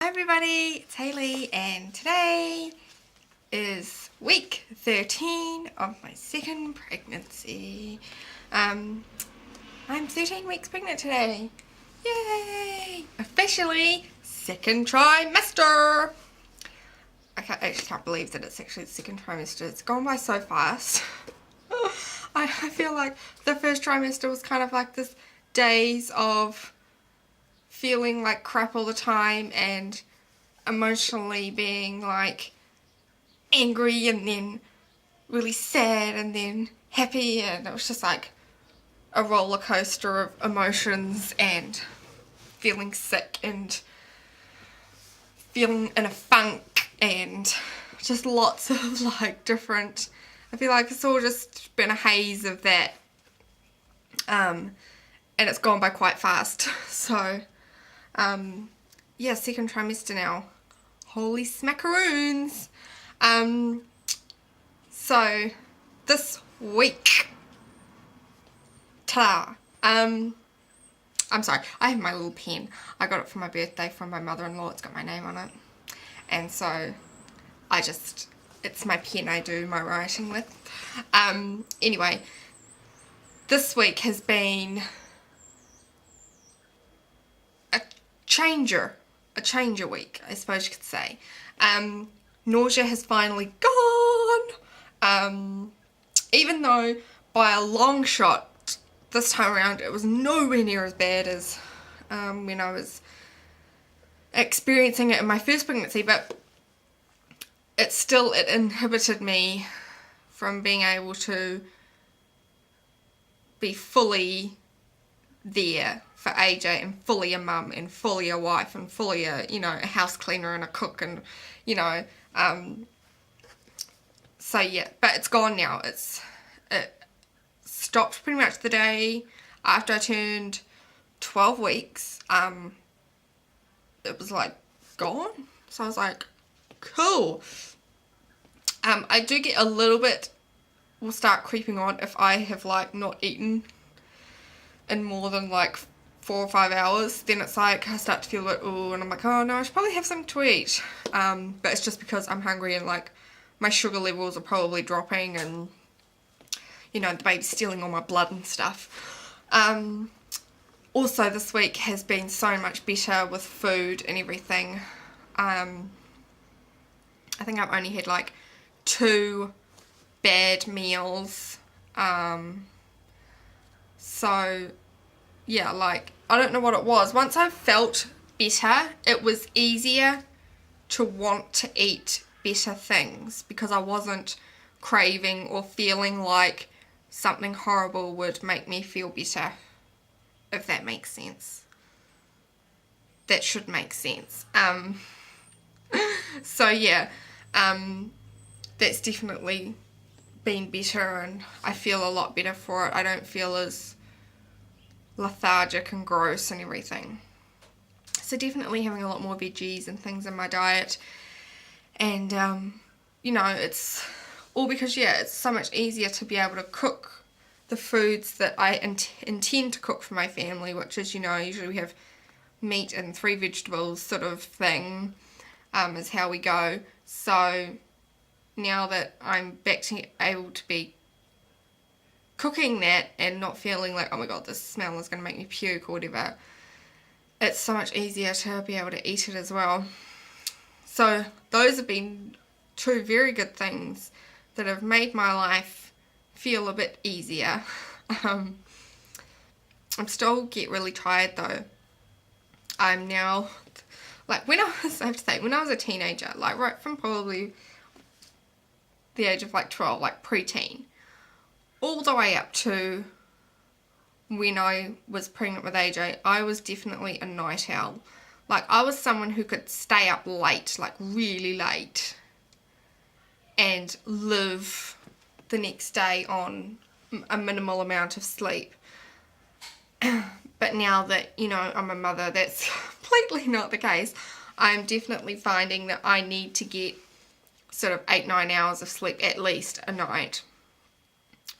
Hi everybody, it's Hayley and today is week 13 of my second pregnancy. I'm 13 weeks pregnant today. Yay! Officially second trimester. I actually can't believe that it's actually the second trimester. It's gone by so fast. I feel like the first trimester was kind of like this days of feeling like crap all the time and emotionally being like angry and then really sad and then happy, and it was just like a roller coaster of emotions and feeling sick and feeling in a funk and just lots of like different, I feel like it's all just been a haze of that, and it's gone by quite fast. So yeah, second trimester now. Holy smackaroons. So this week, ta-da, I'm sorry, I have my little pen. I got it for my birthday from my mother-in-law. It's got my name on it. And so it's my pen I do my writing with. Anyway, this week has been a changer week, I suppose you could say. Nausea has finally gone. Even though by a long shot this time around it was nowhere near as bad as when I was experiencing it in my first pregnancy, but it inhibited me from being able to be fully there for AJ and fully a mum and fully a wife and fully a house cleaner and a cook and so yeah, but it's gone now. It stopped pretty much the day after I turned 12 weeks. It was like gone, so I was like, cool. I do get a little bit will start creeping on if I have like not eaten in more than like 4 or 5 hours. Then it's like I start to feel a bit ooh, and I'm like, oh no, I should probably have something to eat. But it's just because I'm hungry and like my sugar levels are probably dropping, and the baby's stealing all my blood and stuff. Also this week has been so much better with food and everything. I think I've only had like 2 bad meals. So yeah, like I don't know what it was. Once I felt better, it was easier to want to eat better things because I wasn't craving or feeling like something horrible would make me feel better, if that makes sense. That should make sense. So yeah, that's definitely been better and I feel a lot better for it. I don't feel as lethargic and gross and everything. So definitely having a lot more veggies and things in my diet, and it's all because it's so much easier to be able to cook the foods that I intend to cook for my family, which is usually we have meat and 3 vegetables sort of thing, is how we go. So now that I'm back to able to be cooking that and not feeling like, oh my god, this smell is going to make me puke or whatever, it's so much easier to be able to eat it as well. So those have been 2 very good things that have made my life feel a bit easier. I'm still get really tired though. I'm now, like I have to say, when I was a teenager, like right from probably the age of like 12, like preteen, all the way up to when I was pregnant with AJ, I was definitely a night owl. Like I was someone who could stay up late, like really late, and live the next day on a minimal amount of sleep. But now that, I'm a mother, that's completely not the case. I'm definitely finding that I need to get sort of 8-9 hours of sleep at least a night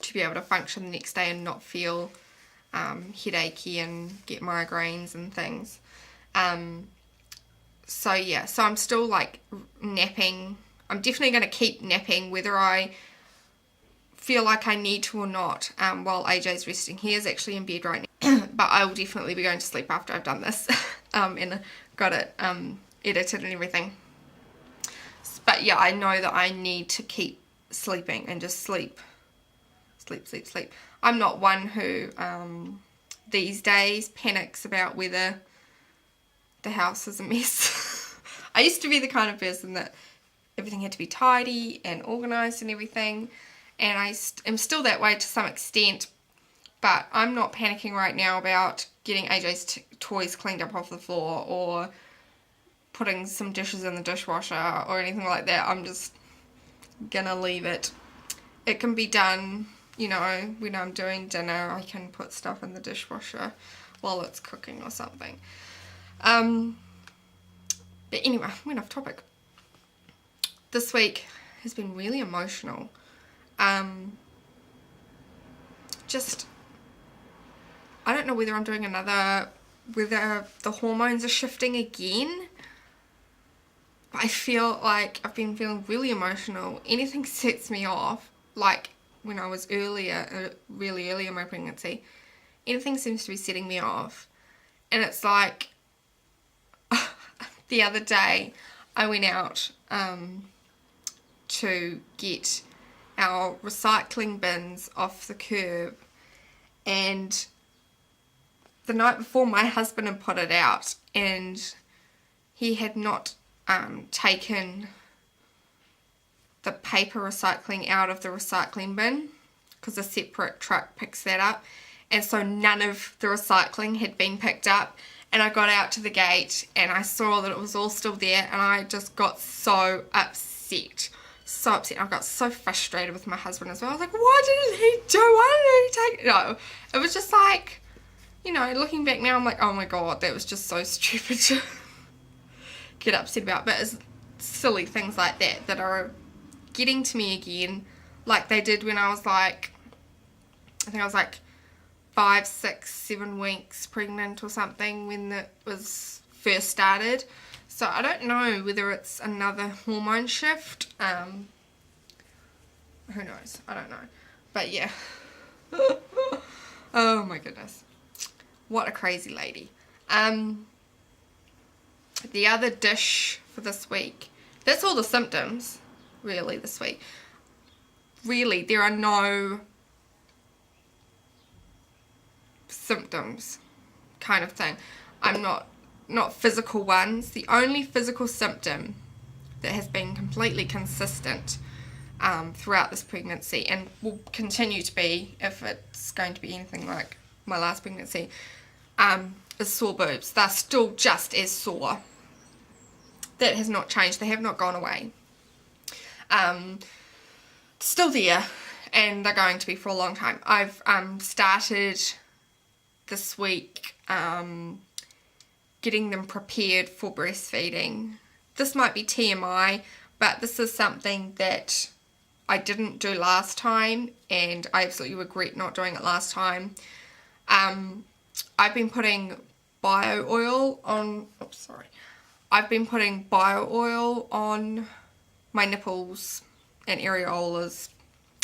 to be able to function the next day and not feel headachy and get migraines and things. So yeah, so I'm still like napping. I'm definitely going to keep napping whether I feel like I need to or not, while AJ's resting. He is actually in bed right now, but I will definitely be going to sleep after I've done this and got it edited and everything. But yeah, I know that I need to keep sleeping and just sleep. I'm not one who these days panics about whether the house is a mess. I used to be the kind of person that everything had to be tidy and organised and everything, and I am still that way to some extent, but I'm not panicking right now about getting AJ's toys cleaned up off the floor or putting some dishes in the dishwasher or anything like that. I'm just gonna leave it. It can be done, you know, when I'm doing dinner. I can put stuff in the dishwasher while it's cooking or something. But anyway, went off topic. This week has been really emotional. Just, I don't know whether I'm doing whether the hormones are shifting again. But I feel like I've been feeling really emotional. Anything sets me off, like when I was really early in my pregnancy, anything seems to be setting me off. And it's like, the other day I went out to get our recycling bins off the curb, and the night before my husband had put it out, and he had not taken the paper recycling out of the recycling bin because a separate truck picks that up, and so none of the recycling had been picked up. And I got out to the gate and I saw that it was all still there, and I just got so upset. I got so frustrated with my husband as well. I was like, why didn't he take it? No, it was just like, you know, looking back now, I'm like, oh my god, that was just so stupid to get upset about. But it's silly things like that are getting to me again, like they did when I was like, I think I was like 5, 6, 7 weeks pregnant or something when it was first started. So I don't know whether it's another hormone shift. Who knows? I don't know. But yeah. Oh my goodness. What a crazy lady. The other dish for this week. That's all the symptoms, really, this week. Really, there are no symptoms kind of thing. I'm not physical ones. The only physical symptom that has been completely consistent throughout this pregnancy, and will continue to be if it's going to be anything like my last pregnancy, is sore boobs. They're still just as sore. That has not changed. They have not gone away. Still there, and they're going to be for a long time. I've started this week getting them prepared for breastfeeding. This might be TMI, but this is something that I didn't do last time, and I absolutely regret not doing it last time. I've been putting bio oil on, I've been putting bio oil on my nipples and areolas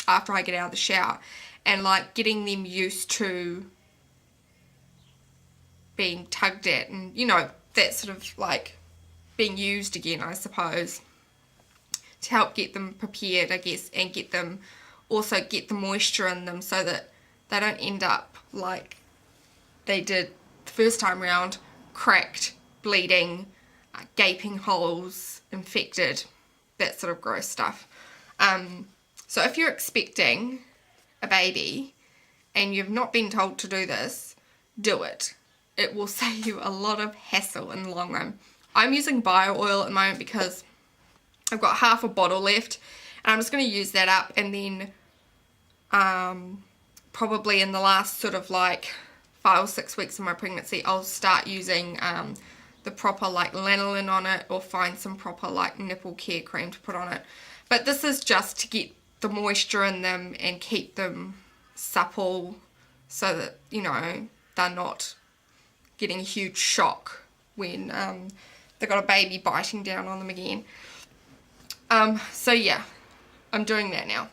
after I get out of the shower, and like getting them used to being tugged at, and you know, that sort of like being used again, I suppose, to help get them prepared, I guess, and get the moisture in them so that they don't end up like they did the first time round, cracked, bleeding, gaping holes, infected, that sort of gross stuff. So if you're expecting a baby and you've not been told to do this, do it. It will save you a lot of hassle in the long run. I'm using bio oil at the moment because I've got half a bottle left, and I'm just going to use that up, and then probably in the last sort of like 5 or 6 weeks of my pregnancy, I'll start using the proper like lanolin on it, or find some proper like nipple care cream to put on it. But this is just to get the moisture in them and keep them supple so that, you know, they're not getting a huge shock when They've got a baby biting down on them again. So yeah, I'm doing that now.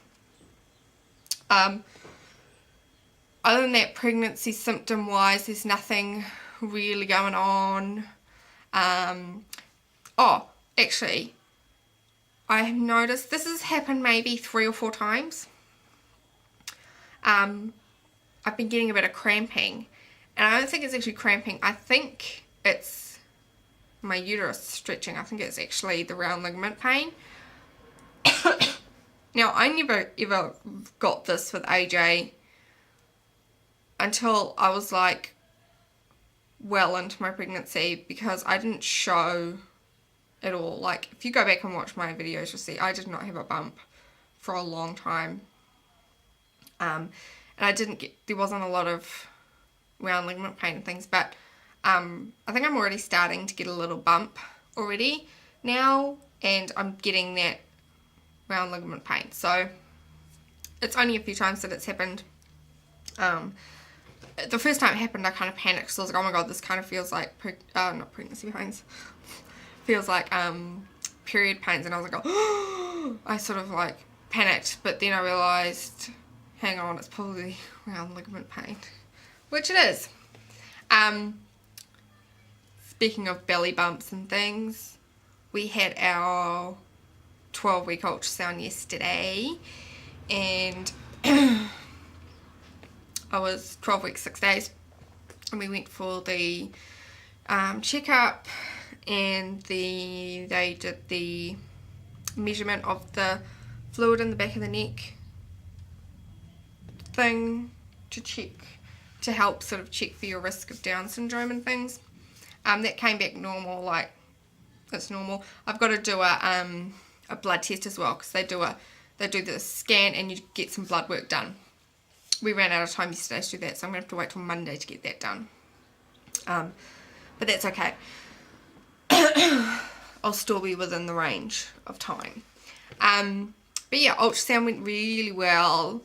Other than that, pregnancy symptom wise, there's nothing really going on. Oh, actually, I have noticed this has happened maybe 3 or 4 times. I've been getting a bit of cramping, and I don't think it's actually cramping. I think it's my uterus stretching. I think it's actually the round ligament pain. Now, I never ever got this with AJ until I was like well into my pregnancy, because I didn't show at all. Like, if you go back and watch my videos, you'll see I did not have a bump for a long time. And there wasn't a lot of round ligament pain and things, but I think I'm already starting to get a little bump already now, and I'm getting that round ligament pain. So it's only a few times that it's happened. The first time it happened, I kind of panicked, so I was like, oh my god, this kind of feels like not pregnancy pains, feels like period pains, and I was like, oh, I sort of like panicked, but then I realised, hang on, it's probably round ligament pain, which it is. Speaking of belly bumps and things, we had our 12-week ultrasound yesterday, and I was 12 weeks 6 days, and we went for the checkup, and they did the measurement of the fluid in the back of the neck thing to help sort of check for your risk of Down syndrome and things. That came back normal, like it's normal. I've got to do a blood test as well, because they do the scan and you get some blood work done. We ran out of time yesterday to do that, so I'm going to have to wait till Monday to get that done. But that's okay. I'll still be within the range of time. But yeah, ultrasound went really well.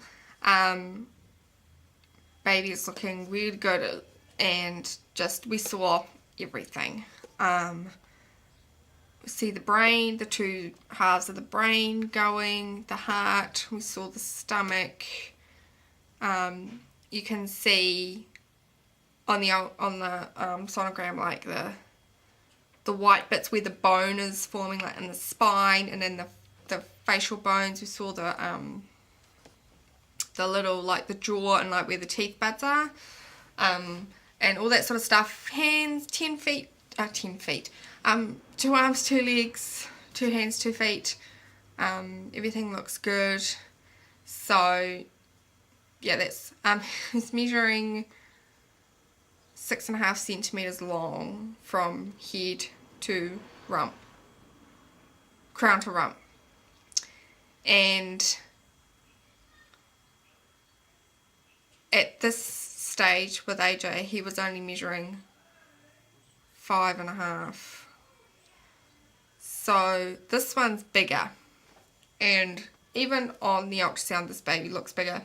Baby is looking really good, and just we saw everything. We see the brain, the 2 halves of the brain going, the heart, we saw the stomach. You can see on the sonogram like the white bits where the bone is forming, like in the spine, and then the facial bones. We saw the little, like the jaw and like where the teeth buds are, and all that sort of stuff. Hands, 10 feet, 2 arms, 2 legs, 2 hands, 2 feet. Everything looks good. So yeah, that's it's measuring 6.5 centimeters long from head to rump, crown to rump, and at this stage with AJ, he was only measuring 5.5. So this one's bigger, and even on the ultrasound, this baby looks bigger.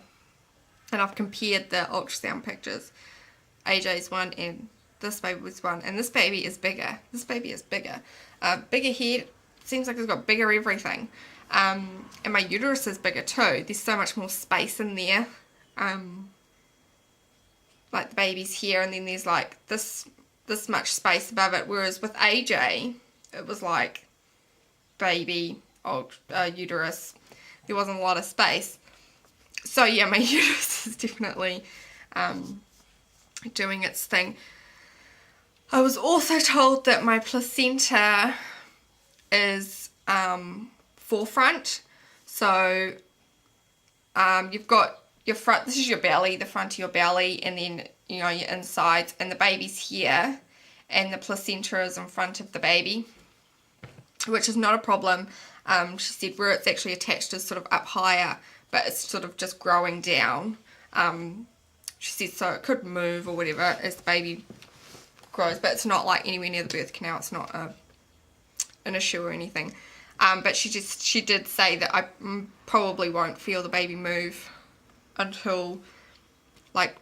And I've compared the ultrasound pictures, AJ's one and this baby's one, and this baby is bigger. This baby is bigger. Bigger head, seems like it's got bigger everything. And my uterus is bigger too. There's so much more space in there. Like the baby's here, and then there's like this much space above it, whereas with AJ, it was like baby, uterus, there wasn't a lot of space. So yeah, my uterus is definitely doing its thing. I was also told that my placenta is forefront. So you've got your front, this is your belly, the front of your belly, and then, you know, your insides, and the baby's here, and the placenta is in front of the baby, which is not a problem. She said where it's actually attached is sort of up higher, but it's sort of just growing down. She said so it could move or whatever as the baby grows, but it's not like anywhere near the birth canal. It's not an issue or anything. But she did say that I probably won't feel the baby move until like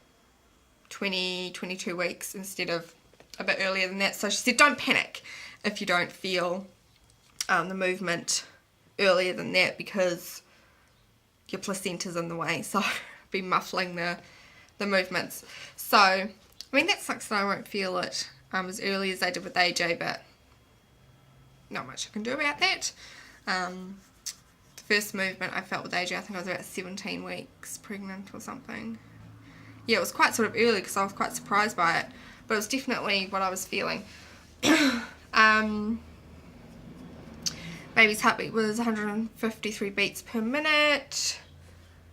22 weeks instead of a bit earlier than that. So she said don't panic. if you don't feel the movement earlier than that, because your placenta's in the way, so be muffling the movements. So I mean, that sucks that I won't feel it as early as I did with AJ, but not much I can do about that. The first movement I felt with AJ, I think I was about 17 weeks pregnant or something. Yeah, it was quite sort of early because I was quite surprised by it, but it was definitely what I was feeling. Baby's heartbeat was 153 beats per minute.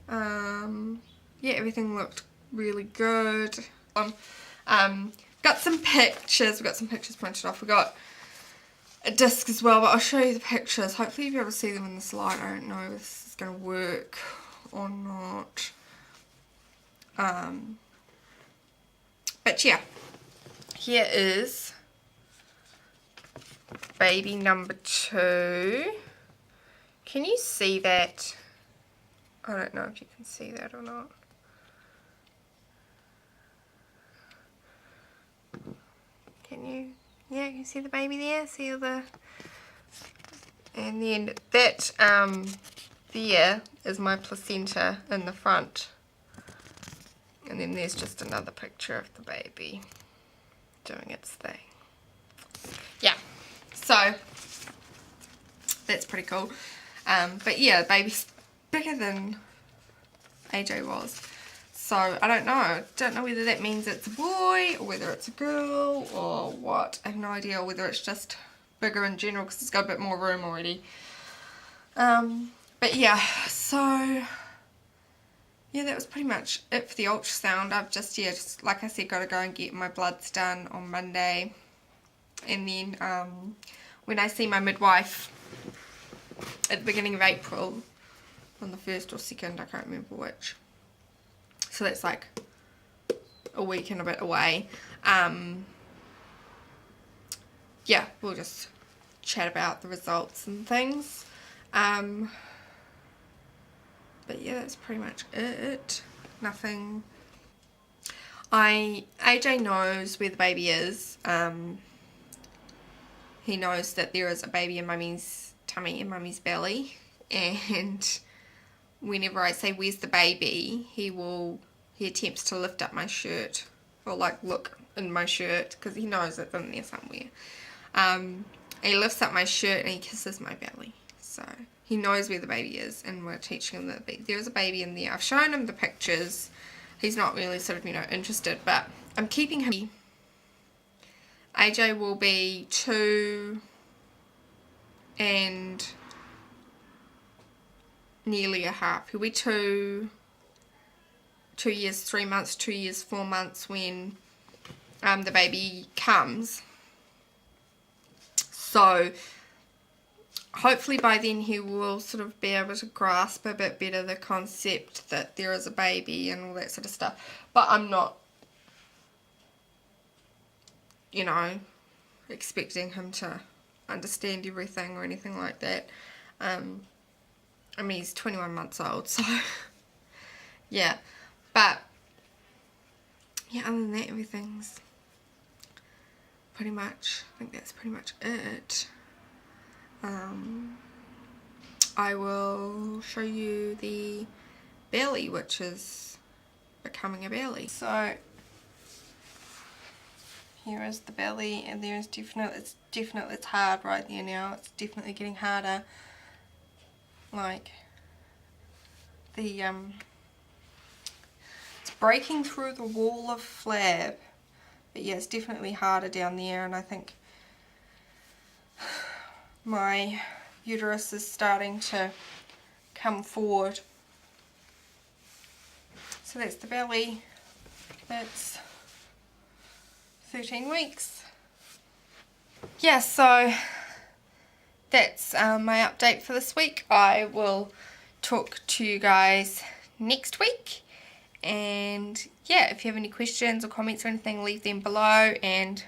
Yeah, everything looked really good. Got some pictures. We got some pictures printed off. We got a disc as well, but I'll show you the pictures. Hopefully you'll be able to see them in the slide. I don't know if this is going to work or not. But yeah, here is baby number 2. Can you see that? I don't know if you can see that or not. Can you? Yeah, you can see the baby there. See all the... And then that there is my placenta in the front. And then there's just another picture of the baby doing its thing. Yeah, so that's pretty cool. But yeah, the baby's bigger than AJ was. So I don't know. Don't know whether that means it's a boy or whether it's a girl or what. I have no idea, or whether it's just bigger in general because it's got a bit more room already. But yeah, so yeah, that was pretty much it for the ultrasound. I've just, yeah, just like I said, got to go and get my bloods done on Monday. And then when I see my midwife at the beginning of April, on the 1st or 2nd, I can't remember which. So that's like a week and a bit away. Yeah, we'll just chat about the results and things. But yeah, that's pretty much it. Nothing. AJ knows where the baby is. He knows that there is a baby in Mummy's tummy, in Mummy's belly, and whenever I say where's the baby, he attempts to lift up my shirt, or like look in my shirt, because he knows it's in there somewhere. He lifts up my shirt and he kisses my belly. So he knows where the baby is, and we're teaching him that there is a baby in there. I've shown him the pictures. He's not really sort of, you know, interested, but I'm keeping him. AJ will be 2 and nearly a half. He'll be 2 years, 3 months, 2 years, 4 months when the baby comes. So hopefully by then he will sort of be able to grasp a bit better the concept that there is a baby and all that sort of stuff. But I'm not, you know, expecting him to understand everything or anything like that. I mean, he's 21 months old, so yeah. But yeah, other than that, everything's pretty much, I think that's pretty much it. I will show you the belly, which is becoming a belly. So here is the belly, and there is it's hard right there now. It's definitely getting harder. Like the it's breaking through the wall of flab, but yeah, it's definitely harder down there, and I think my uterus is starting to come forward. So that's the belly. That's 13 weeks. Yeah, so that's my update for this week. I will talk to you guys next week, and yeah, if you have any questions or comments or anything, leave them below, and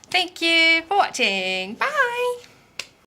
thank you for watching. Bye!